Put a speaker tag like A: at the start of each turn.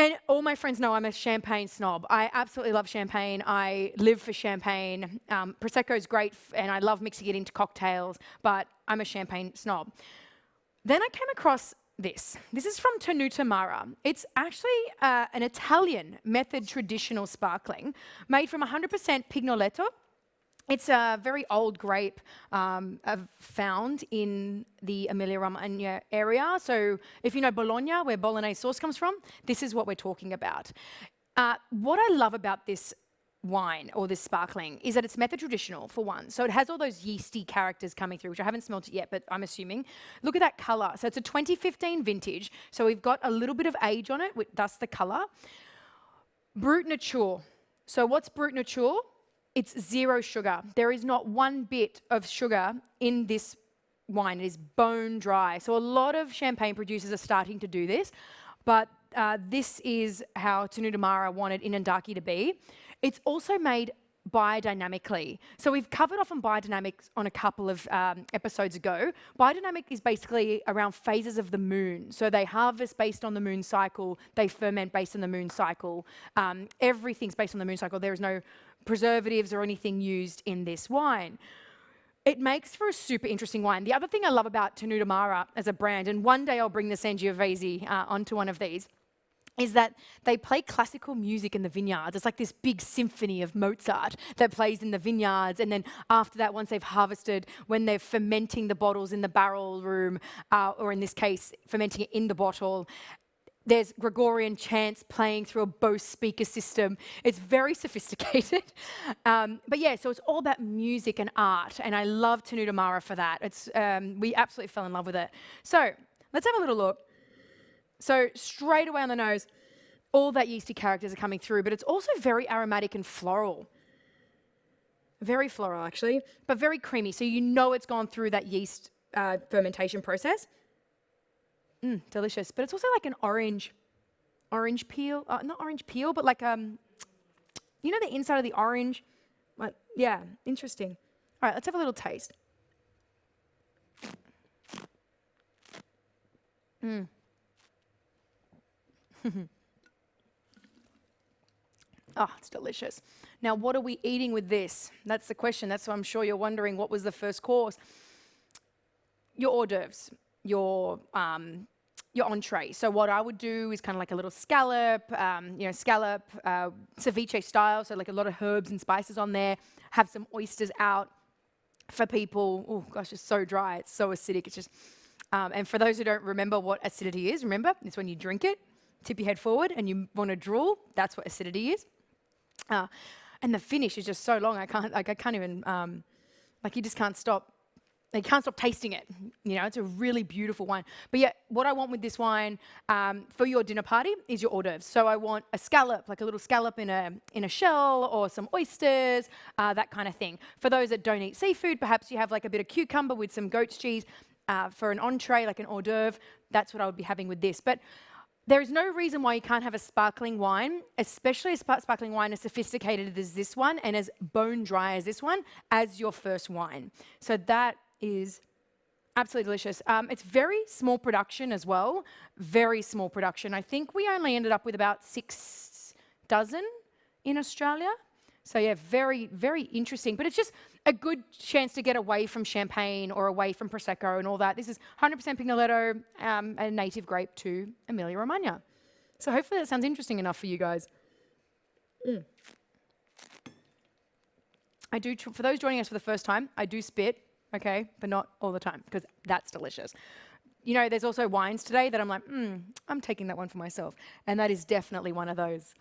A: And all my friends know I'm a champagne snob. I absolutely love champagne. I live for champagne. Prosecco is great, and I love mixing it into cocktails, but I'm a champagne snob. Then I came across this. This is from Tenuta. It's actually an Italian method traditional sparkling made from 100% Pignoletto. It's a very old grape found in the Emilia-Romagna area. So if you know Bologna, where bolognese sauce comes from, this is what we're talking about. What I love about this wine or this sparkling is that it's method traditional, for one. So it has all those yeasty characters coming through, which I haven't smelled it yet, but I'm assuming. Look at that colour. So it's a 2015 vintage. So we've got a little bit of age on it, thus the colour. Brut nature. So what's brut nature? It's 0 sugar. There is not one bit of sugar in this wine. It is bone dry. So a lot of champagne producers are starting to do this, but this is how Tenuta wanted Inandaki to be. It's also made biodynamically. So we've covered off on biodynamics on a couple of episodes ago. Biodynamic is basically around phases of the moon. So they harvest based on the moon cycle, they ferment based on the moon cycle. Everything's based on the moon cycle. There is no preservatives or anything used in this wine. It makes for a super interesting wine. The other thing I love about Tenuta as a brand, and one day I'll bring the Sangiovese onto one of these, is that they play classical music in the vineyards. It's like this big symphony of Mozart that plays in the vineyards. And then after that, once they've harvested, when they're fermenting the bottles in the barrel room, or in this case, fermenting it in the bottle, there's Gregorian chants playing through a Bose speaker system. It's very sophisticated. But yeah, so it's all about music and art. And I love Tenuta for that. We absolutely fell in love with it. So let's have a little look. So straight away on the nose, all that yeasty characters are coming through, but it's also very aromatic and floral. Very floral, actually, but very creamy. So you know it's gone through that yeast fermentation process. Delicious. But it's also like an orange peel. Not orange peel, but like, you know the inside of the orange? Yeah, interesting. All right, let's have a little taste. Oh, it's delicious. Now, what are we eating with this? That's the question. That's what I'm sure you're wondering. What was the first course? Your hors d'oeuvres, your entree. So what I would do is kind of like a little scallop, ceviche style. So like a lot of herbs and spices on there. Have some oysters out for people. Oh gosh, it's so dry. It's so acidic. It's just, and for those who don't remember what acidity is, remember, it's when you drink it, tip your head forward and you want to drool. That's what acidity is. And the finish is just so long. I can't even, you just can't stop. You can't stop tasting it. You know, it's a really beautiful wine. But yeah, what I want with this wine for your dinner party is your hors d'oeuvres. So I want a scallop, like a little scallop in a shell, or some oysters, that kind of thing. For those that don't eat seafood, perhaps you have like a bit of cucumber with some goat's cheese for an entree, like an hors d'oeuvre. That's what I would be having with this. But there is no reason why you can't have a sparkling wine, especially a sparkling wine as sophisticated as this one and as bone dry as this one, as your first wine. So that is absolutely delicious. It's very small production as well, very small production. I think we only ended up with about 6 dozen in Australia. So yeah, very, very interesting. But it's just a good chance to get away from champagne or away from Prosecco and all that. This is 100% Pignoletto, a native grape to Emilia-Romagna. So hopefully that sounds interesting enough for you guys. I do, for those joining us for the first time, I do spit, okay, but not all the time, because that's delicious. You know, there's also wines today that I'm like, I'm taking that one for myself. And that is definitely one of those.